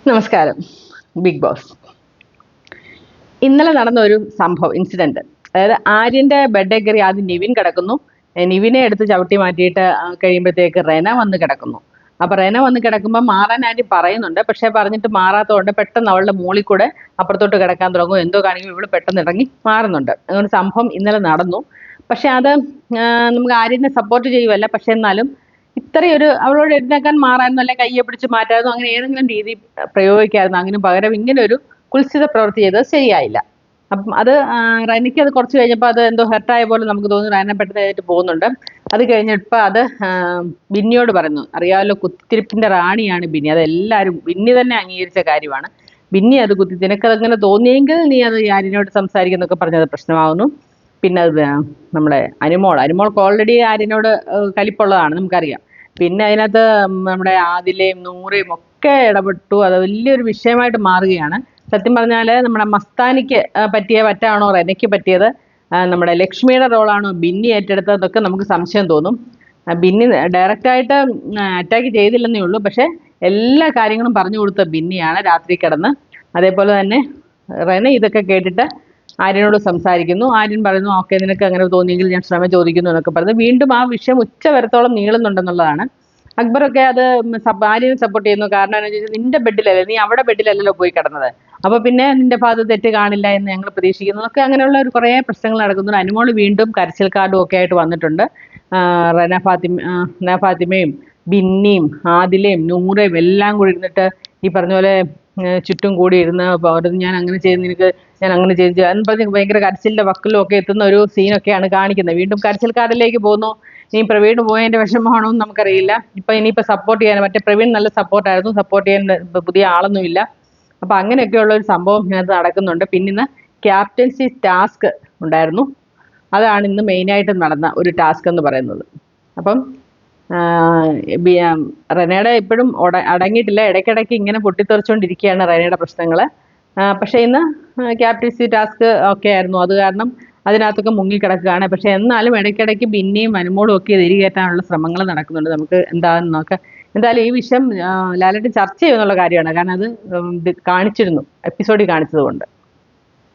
നമസ്കാരം. Bigg Boss. ഇന്നലെ നടന്ന ഒരു സംഭവം, ഇൻസിഡന്റ്. അതായത് ആര്യന്റെ ബെഡേ കയറി ആദ്യം നിവിൻ കിടക്കുന്നു. നിവിനെ എടുത്ത് ചവിട്ടി മാറ്റിയിട്ട് കഴിയുമ്പോഴത്തേക്ക് റെന വന്ന് കിടക്കുന്നു. അപ്പൊ റെന വന്ന് കിടക്കുമ്പോൾ മാറാൻ ആര്യം പറയുന്നുണ്ട്. പക്ഷെ പറഞ്ഞിട്ട് മാറാത്തതുകൊണ്ട് പെട്ടെന്ന് അവളുടെ മുകളിൽ കൂടെ അപ്പുറത്തോട്ട് കിടക്കാൻ തുടങ്ങും. എന്തോ കാണിക്കും, ഇവള് പെട്ടെന്ന് ഇറങ്ങി മാറുന്നുണ്ട്. അങ്ങനെ സംഭവം ഇന്നലെ നടന്നു. പക്ഷെ അത് നമുക്ക് ആര്യനെ സപ്പോർട്ട് ചെയ്യുമല്ല. പക്ഷെ എന്നാലും ഇത്രയൊരു അവളോട് എഴുന്നേക്കാൻ മാറാനോ അല്ലെ കയ്യെ പിടിച്ച് മാറ്റാനോ അങ്ങനെ ഏതെങ്കിലും രീതി പ്രയോഗിക്കായിരുന്നു. അതിന് പകരം ഇങ്ങനെ ഒരു കുൽസിത പ്രവൃത്തി ചെയ്തത് ശരിയായില്ല. അപ്പം അത് റെനയ്ക്ക് അത് കുറച്ച് കഴിഞ്ഞപ്പോൾ അത് എന്തോ ഹെർട്ടായ പോലെ നമുക്ക് തോന്നുന്നു. റെന പെട്ടെന്ന് എഴുന്നേറ്റ് പോകുന്നുണ്ട്. അത് കഴിഞ്ഞപ്പോൾ അത് ബിന്നിയോട് പറയുന്നു. അറിയാമല്ലോ, കുത്തിത്തിരിപ്പിന്റെ റാണിയാണ് ബിന്നി. അതെല്ലാവരും ബിന്നി തന്നെ അംഗീകരിച്ച കാര്യമാണ്. ബിന്നി അത് നിനക്കതങ്ങനെ തോന്നിയെങ്കിൽ നീ അത് ആര്യനോട് സംസാരിക്കുന്നൊക്കെ പറഞ്ഞത് പ്രശ്നമാകുന്നു. പിന്നെ അത് നമ്മുടെ അനുമോൾക്ക് ഓൾറെഡി ആര്യനോട് കലിപ്പുള്ളതാണ്, നമുക്കറിയാം. പിന്നെ അതിനകത്ത് നമ്മുടെ ആദിലയും നൂറയും ഒക്കെ ഇടപെട്ടു. അത് വലിയൊരു വിഷയമായിട്ട് മാറുകയാണ്. സത്യം പറഞ്ഞാൽ നമ്മുടെ മസ്താനിക്ക് പറ്റിയ പറ്റാണോ റെനയ്ക്ക് പറ്റിയത്, നമ്മുടെ ലക്ഷ്മിയുടെ റോളാണോ ബിന്നി ഏറ്റെടുത്തതൊക്കെ നമുക്ക് സംശയം തോന്നും. ബിന്നി ഡയറക്റ്റായിട്ട് അറ്റാക്ക് ചെയ്തില്ലെന്നേ ഉള്ളൂ. പക്ഷെ എല്ലാ കാര്യങ്ങളും പറഞ്ഞു കൊടുത്ത ബിന്നിയാണ് രാത്രി കിടന്ന്. അതേപോലെ തന്നെ റെന ഇതൊക്കെ കേട്ടിട്ട് ആര്യനോട് സംസാരിക്കുന്നു. ആര്യൻ പറയുന്നു, ഓക്കെ നിനക്ക് അങ്ങനെ തോന്നിയെങ്കിൽ ഞാൻ ക്ഷമ ചോദിക്കുന്നു എന്നൊക്കെ പറഞ്ഞു. വീണ്ടും ആ വിഷയം ഉച്ച വരത്തോളം നീളുന്നുണ്ടെന്നുള്ളതാണ്. അക്ബറൊക്കെ അത് ആര്യനെ സപ്പോർട്ട് ചെയ്യുന്നു. കാരണം എന്താ വെച്ചാൽ നിന്റെ ബെഡിലല്ലേ, നീ അവിടെ ബെഡിലല്ലല്ലോ പോയി കിടന്നത്, അപ്പൊ പിന്നെ നിന്റെ ഭാഗത്ത് തെറ്റ് കാണില്ല എന്ന് ഞങ്ങൾ പ്രതീക്ഷിക്കുന്നു ഒക്കെ. അങ്ങനെയുള്ള ഒരു കുറേ പ്രശ്നങ്ങൾ നടക്കുന്നു. അനുമോള് വീണ്ടും കരച്ചിൽ കാർഡും ഒക്കെ ആയിട്ട് വന്നിട്ടുണ്ട്. ഫാത്തിമയും ബിന്നിയും ആദിലയും നൂറയും എല്ലാം കൂടി ഇരുന്നിട്ട് ഈ പറഞ്ഞ പോലെ ചുറ്റും കൂടി ഇരുന്ന് ഞാൻ അങ്ങനെ ചെയ്ത് നിനക്ക് ഞാൻ അങ്ങനെ ചെയ്ത് എന്ന് പറഞ്ഞ് ഭയങ്കര കരച്ചിലിന്റെ വക്കിലും ഒക്കെ എത്തുന്ന ഒരു സീനൊക്കെയാണ് കാണിക്കുന്നത്. വീണ്ടും കരച്ചിൽ കാർഡിലേക്ക് പോകുന്നു. ഇനി പ്രവീൺ പോയതിന്റെ വിഷമമാണോ എന്ന് നമുക്കറിയില്ല. ഇനിയിപ്പോ സപ്പോർട്ട് ചെയ്യാൻ മറ്റേ പ്രവീൺ നല്ല സപ്പോർട്ടായിരുന്നു, സപ്പോർട്ട് ചെയ്യാൻ പുതിയ ആളൊന്നുമില്ല. അപ്പൊ അങ്ങനെയൊക്കെയുള്ള ഒരു സംഭവം ഇതിനകത്ത് നടക്കുന്നുണ്ട്. പിന്നെ ഇന്ന് ക്യാപ്റ്റൻസി ടാസ്ക് ഉണ്ടായിരുന്നു. അതാണ് ഇന്ന് മെയിനായിട്ട് നടന്ന ഒരു ടാസ്ക് എന്ന് പറയുന്നത്. അപ്പം റെനയുടെ ഇപ്പോഴും അടങ്ങിയിട്ടില്ല. ഇടയ്ക്കിടയ്ക്ക് ഇങ്ങനെ പൊട്ടിത്തെറിച്ചുകൊണ്ടിരിക്കുകയാണ് റെനയുടെ പ്രശ്നങ്ങൾ. പക്ഷേ ഇന്ന് ക്യാപ്റ്റൻസി ടാസ്ക് ഒക്കെ ആയിരുന്നു. അത് കാരണം അതിനകത്തൊക്കെ മുങ്ങിക്കിടക്കുകയാണ്. പക്ഷെ എന്നാലും ഇടയ്ക്കിടയ്ക്ക് ബിന്നിയും അനുമോളും ഒക്കെ തിരികെറ്റാനുള്ള ശ്രമങ്ങൾ നടക്കുന്നുണ്ട്. നമുക്ക് എന്താണെന്ന് നോക്കാം. എന്തായാലും ഈ വിഷയം ലാലേട്ടൻ ചർച്ച ചെയ്യുന്നുള്ള കാര്യമാണ്. കാരണം അത് കാണിച്ചിരുന്നു, എപ്പിസോഡിൽ കാണിച്ചത് കൊണ്ട്.